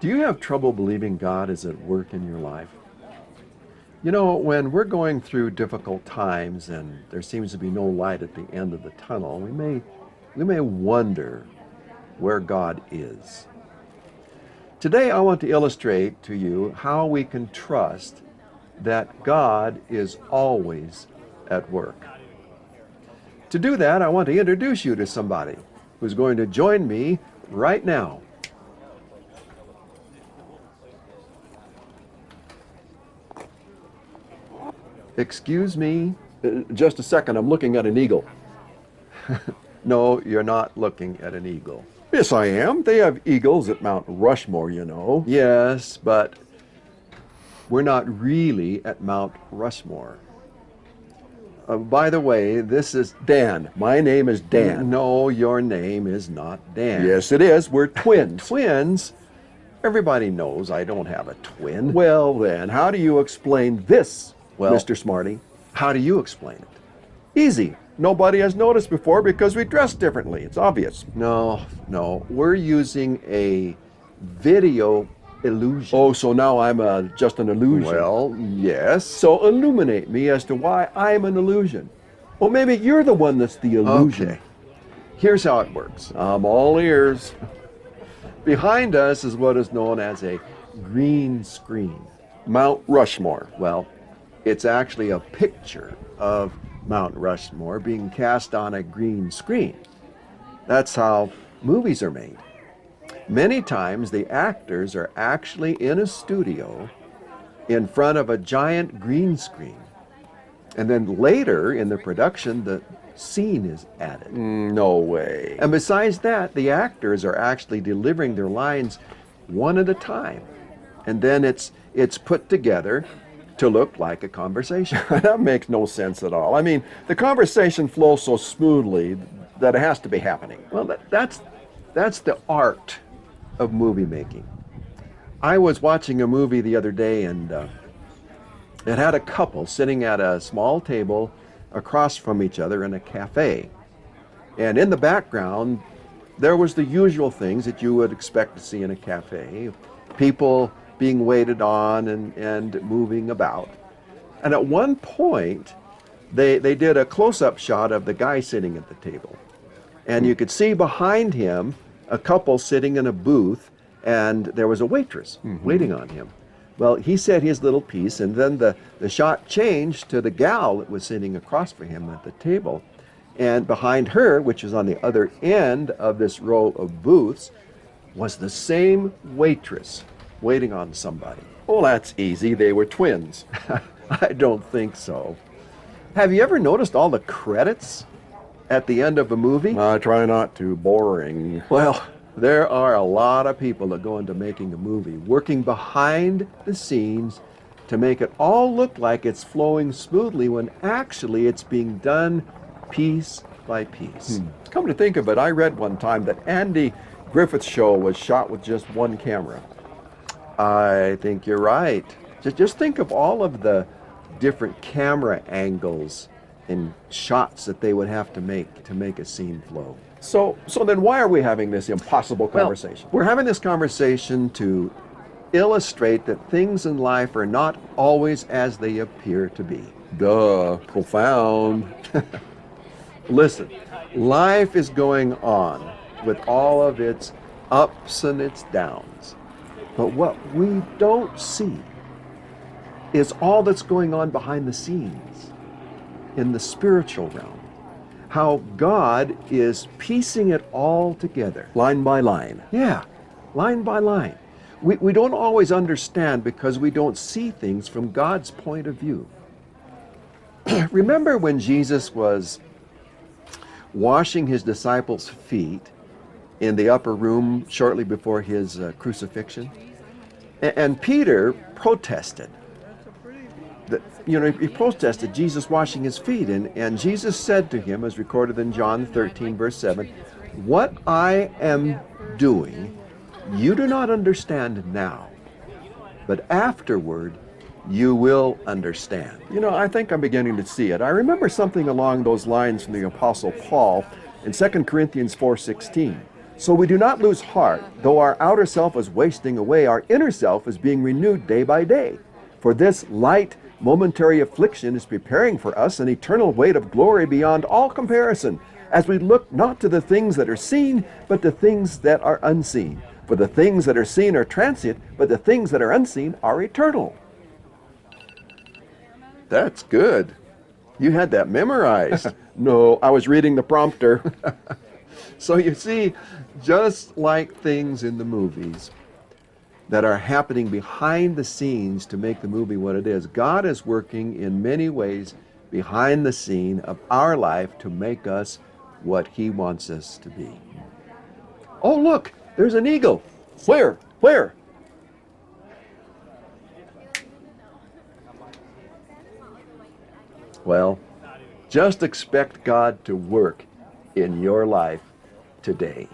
Do you have trouble believing God is at work in your life? You know, when we're going through difficult times and there seems to be no light at the end of the tunnel, we may wonder where God is. Today I want to illustrate to you how we can trust that God is always at work. To do that, I want to introduce you to somebody who's going to join me right now. Excuse me, just a second, I'm looking at an eagle. No, you're not looking at an eagle. Yes, I am. They have eagles at Mount Rushmore, you know. Yes, but we're not really at Mount Rushmore. By the way, this is Dan. My name is Dan. No, your name is not Dan. Yes, it is. We're twins. Twins? Everybody knows I don't have a twin. Well, then, how do you explain this, Well- Mr. Smarty? How do you explain it? Easy. Nobody has noticed before because we dress differently. It's obvious. No, we're using a video illusion. Oh, so now I'm just an illusion. Well, yes. So illuminate me as to why I'm an illusion. Well, maybe you're the one that's the illusion. Okay. Here's how it works. I'm all ears. Behind us is what is known as a green screen. Mount Rushmore. Well, it's actually a picture of Mount Rushmore being cast on a green screen. That's how movies are made. Many times the actors are actually in a studio in front of a giant green screen. And then later in the production, the scene is added. No way. And besides that, the actors are actually delivering their lines one at a time. And then it's put together to look like a conversation. That makes no sense at all. I mean, the conversation flows so smoothly that it has to be happening. Well, that's the art of movie making. I was watching a movie the other day, and it had a couple sitting at a small table across from each other in a cafe. And in the background, there was the usual things that you would expect to see in a cafe. People being waited on and moving about. And at one point, they did a close-up shot of the guy sitting at the table. And you could see behind him a couple sitting in a booth, and there was a waitress waiting on him. Well, he said his little piece, and then the shot changed to the gal that was sitting across from him at the table. And behind her, which was on the other end of this row of booths, was the same waitress waiting on somebody. Well, that's easy. They were twins. I don't think so. Have you ever noticed all the credits at the end of a movie? I try not to. Boring. Well, there are a lot of people that go into making a movie, working behind the scenes to make it all look like it's flowing smoothly when actually it's being done piece by piece. Come to think of it, I read one time that Andy Griffith's show was shot with just one camera. I think you're right. Just think of all of the different camera angles and shots that they would have to make a scene flow. So then why are we having this impossible conversation? Well, we're having this conversation to illustrate that things in life are not always as they appear to be. Duh, profound. Listen, life is going on with all of its ups and its downs. But what we don't see is all that's going on behind the scenes in the spiritual realm. How God is piecing it all together. Line by line. Yeah, line by line. We don't always understand because we don't see things from God's point of view. Remember when Jesus was washing his disciples' feet in the upper room shortly before his crucifixion? And Peter protested. He protested Jesus washing his feet. And Jesus said to him, as recorded in John 13, verse 7, "What I am doing, you do not understand now, but afterward you will understand." You know, I think I'm beginning to see it. I remember something along those lines from the Apostle Paul in 2 Corinthians 4:16. So we do not lose heart, though our outer self is wasting away, our inner self is being renewed day by day. For this light, momentary affliction is preparing for us an eternal weight of glory beyond all comparison, as we look not to the things that are seen, but to things that are unseen. For the things that are seen are transient, but the things that are unseen are eternal. That's good. You had that memorized. No, I was reading the prompter. So you see, just like things in the movies that are happening behind the scenes to make the movie what it is, God is working in many ways behind the scene of our life to make us what He wants us to be. Oh, look, there's an eagle. Where? Where? Well, just expect God to work in your life today.